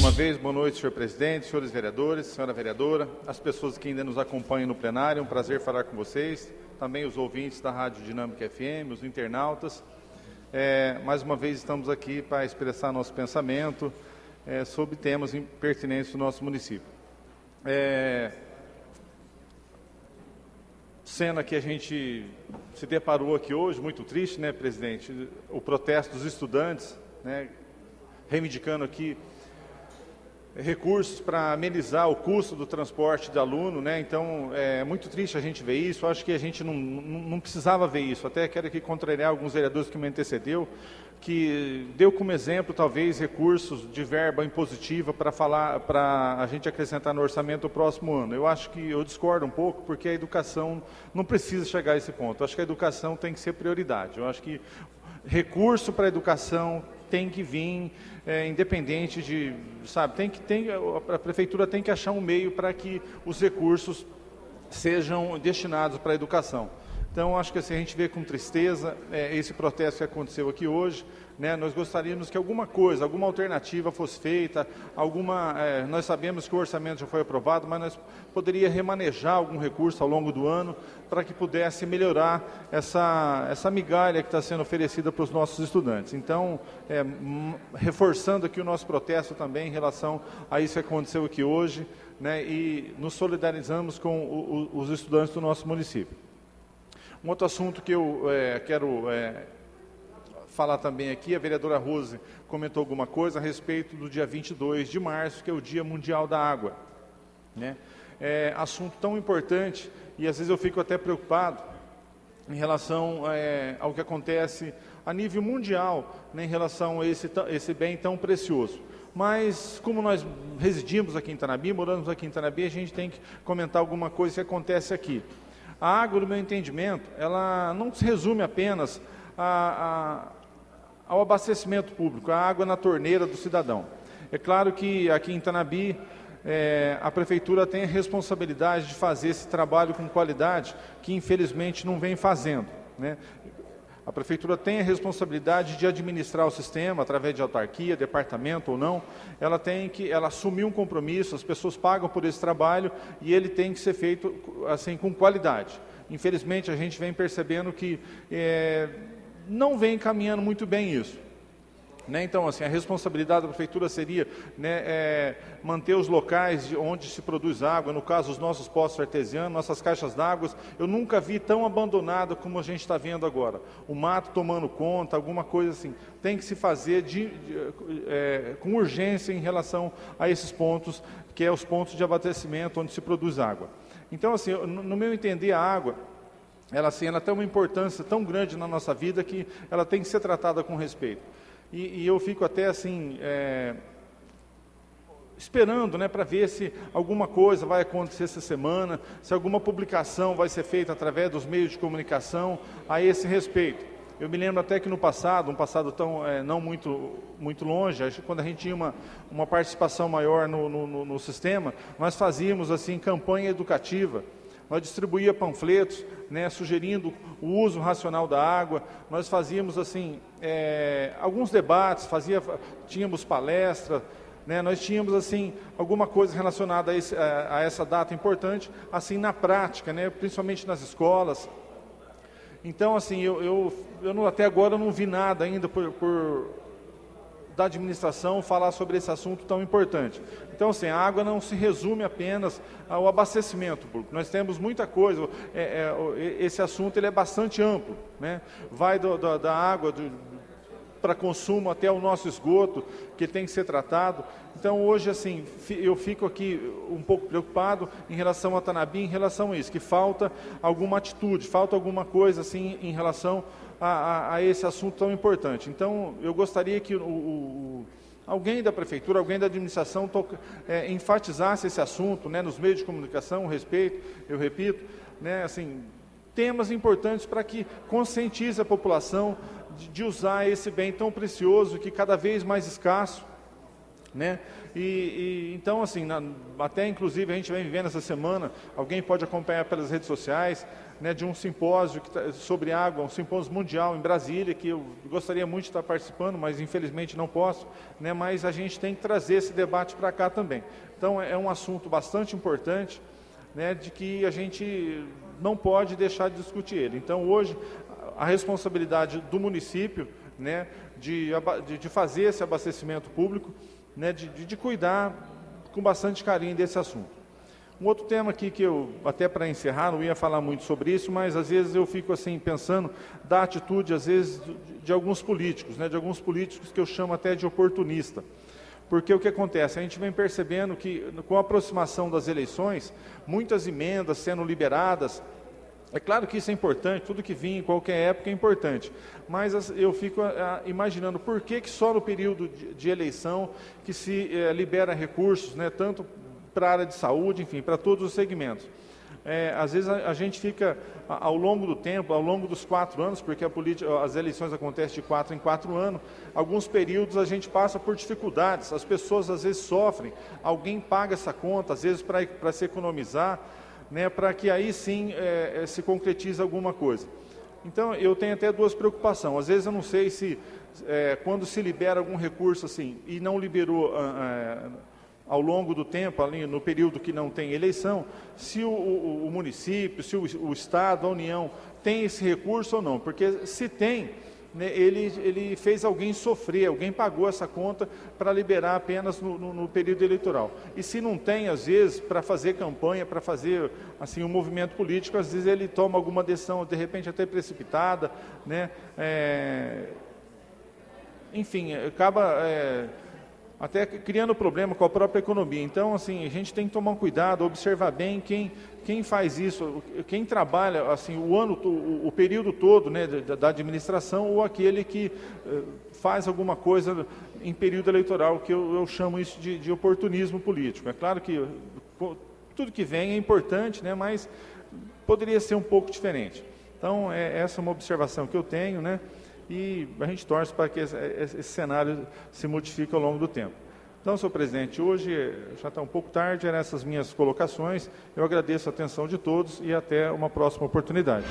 uma vez, boa noite, senhor presidente, senhores vereadores, senhora vereadora, as pessoas que ainda nos acompanham no plenário, é um prazer falar com vocês, também os ouvintes da Rádio Dinâmica FM, os internautas. Mais uma vez estamos aqui para expressar nosso pensamento sobre temas pertinentes do nosso município. Cena que a gente se deparou aqui hoje, muito triste, né, presidente? O protesto dos estudantes, né, reivindicando aqui recursos para amenizar o custo do transporte de aluno, né? Então, é muito triste a gente ver isso. Eu acho que a gente não precisava ver isso. Até quero aqui contrariar alguns vereadores que me antecedeu, que deu como exemplo, talvez, recursos de verba impositiva para a gente acrescentar no orçamento do próximo ano. Eu acho que eu discordo um pouco, porque a educação não precisa chegar a esse ponto. Eu acho que a educação tem que ser prioridade. Eu acho que recurso para a educação tem que vir, independente de, sabe, a prefeitura tem que achar um meio para que os recursos sejam destinados para a educação. Então, acho que assim, a gente vê com tristeza esse protesto que aconteceu aqui hoje, né? Nós gostaríamos que alguma coisa, alguma alternativa fosse feita, nós sabemos que o orçamento já foi aprovado, mas nós poderíamos remanejar algum recurso ao longo do ano para que pudesse melhorar essa migalha que está sendo oferecida para os nossos estudantes. Então, reforçando aqui o nosso protesto também em relação a isso que aconteceu aqui hoje, né? E nos solidarizamos com os estudantes do nosso município. Um outro assunto que eu quero falar também aqui, a vereadora Rose comentou alguma coisa a respeito do dia 22 de março, que é o Dia Mundial da Água, né? Assunto tão importante, e às vezes eu fico até preocupado em relação ao que acontece a nível mundial, né, em relação a esse bem tão precioso. Mas, como nós residimos aqui em Itanabi, moramos aqui em Itanabi, a gente tem que comentar alguma coisa que acontece aqui. A água, no meu entendimento, ela não se resume apenas ao abastecimento público, a água na torneira do cidadão. É claro que aqui em Itanabi, a prefeitura tem a responsabilidade de fazer esse trabalho com qualidade, que infelizmente não vem fazendo, né? A prefeitura tem a responsabilidade de administrar o sistema, através de autarquia, departamento ou não. Ela assumiu um compromisso, as pessoas pagam por esse trabalho e ele tem que ser feito assim, com qualidade. Infelizmente, a gente vem percebendo que não vem caminhando muito bem isso, né? Então, assim, a responsabilidade da prefeitura seria, né, manter os locais onde se produz água, no caso, os nossos poços artesianos, nossas caixas d'água. Eu nunca vi tão abandonado como a gente está vendo agora. O mato tomando conta, alguma coisa assim. Tem que se fazer com urgência em relação a esses pontos, que é os pontos de abastecimento onde se produz água. Então, assim, no meu entender, a água, ela tem uma importância tão grande na nossa vida que ela tem que ser tratada com respeito. E eu fico até assim, esperando, né, para ver se alguma coisa vai acontecer essa semana, se alguma publicação vai ser feita através dos meios de comunicação a esse respeito. Eu me lembro até que no passado, um passado tão não muito longe, quando a gente tinha uma participação maior no sistema, nós fazíamos assim campanha educativa. Nós distribuíamos panfletos, né, sugerindo o uso racional da água. Nós fazíamos assim alguns debates, tínhamos palestras, né, nós tínhamos assim alguma coisa relacionada a essa data importante, assim na prática, né, principalmente nas escolas. Então, assim, eu até agora não vi nada ainda da administração falar sobre esse assunto tão importante. Então, assim, a água não se resume apenas ao abastecimento público. Nós temos muita coisa, esse assunto ele é bastante amplo, né? Vai da água para consumo até o nosso esgoto, que tem que ser tratado. Então, hoje, assim, eu fico aqui um pouco preocupado em relação a Itanabi, em relação a isso, que falta alguma atitude, falta alguma coisa, assim, em relação a esse assunto tão importante. Então, eu gostaria que alguém da prefeitura, alguém da administração enfatizasse esse assunto, né, nos meios de comunicação, eu repito, né, assim, temas importantes para que conscientize a população de usar esse bem tão precioso, que cada vez mais escasso, né? Então, assim, até inclusive a gente vem vivendo essa semana, alguém pode acompanhar pelas redes sociais, né, de um simpósio sobre água, um simpósio mundial em Brasília, que eu gostaria muito de estar participando, mas infelizmente não posso, né, mas a gente tem que trazer esse debate para cá também. Então, é um assunto bastante importante, né, de que a gente não pode deixar de discutir ele. Então, hoje, a responsabilidade do município, né, de fazer esse abastecimento público, né, de cuidar com bastante carinho desse assunto. Um outro tema aqui que eu, até para encerrar, não ia falar muito sobre isso, mas às vezes eu fico assim pensando da atitude, às vezes, de alguns políticos, né, de alguns políticos que eu chamo até de oportunista. Porque o que acontece? A gente vem percebendo que, com a aproximação das eleições, muitas emendas sendo liberadas. É claro que isso é importante, tudo que vinha em qualquer época é importante, mas eu fico imaginando por que só no período de eleição que se libera recursos, né, tanto para a área de saúde, enfim, para todos os segmentos. Às vezes a gente fica, ao longo do tempo, ao longo dos 4 anos, porque as eleições acontecem de 4 em 4 anos, alguns períodos a gente passa por dificuldades, as pessoas às vezes sofrem, alguém paga essa conta, às vezes para se economizar, né, para que aí sim se concretize alguma coisa. Então, eu tenho até duas preocupações. Às vezes eu não sei se, quando se libera algum recurso assim, e não liberou ao longo do tempo, ali no período que não tem eleição, se o município, se o Estado, a União, tem esse recurso ou não. Porque se tem, né, ele fez alguém sofrer, alguém pagou essa conta para liberar apenas no período eleitoral. E se não tem, às vezes, para fazer campanha, para fazer assim, um movimento político, às vezes ele toma alguma decisão, de repente até precipitada, né? Enfim, acaba até criando problema com a própria economia. Então, assim, a gente tem que tomar um cuidado, observar bem quem faz isso, quem trabalha assim, o período todo, né, da administração, ou aquele que faz alguma coisa em período eleitoral, que eu chamo isso de oportunismo político. É claro que tudo que vem é importante, né, mas poderia ser um pouco diferente. Então, essa é uma observação que eu tenho, né? E a gente torce para que esse cenário se modifique ao longo do tempo. Então, senhor presidente, hoje já está um pouco tarde, eram essas minhas colocações. Eu agradeço a atenção de todos e até uma próxima oportunidade.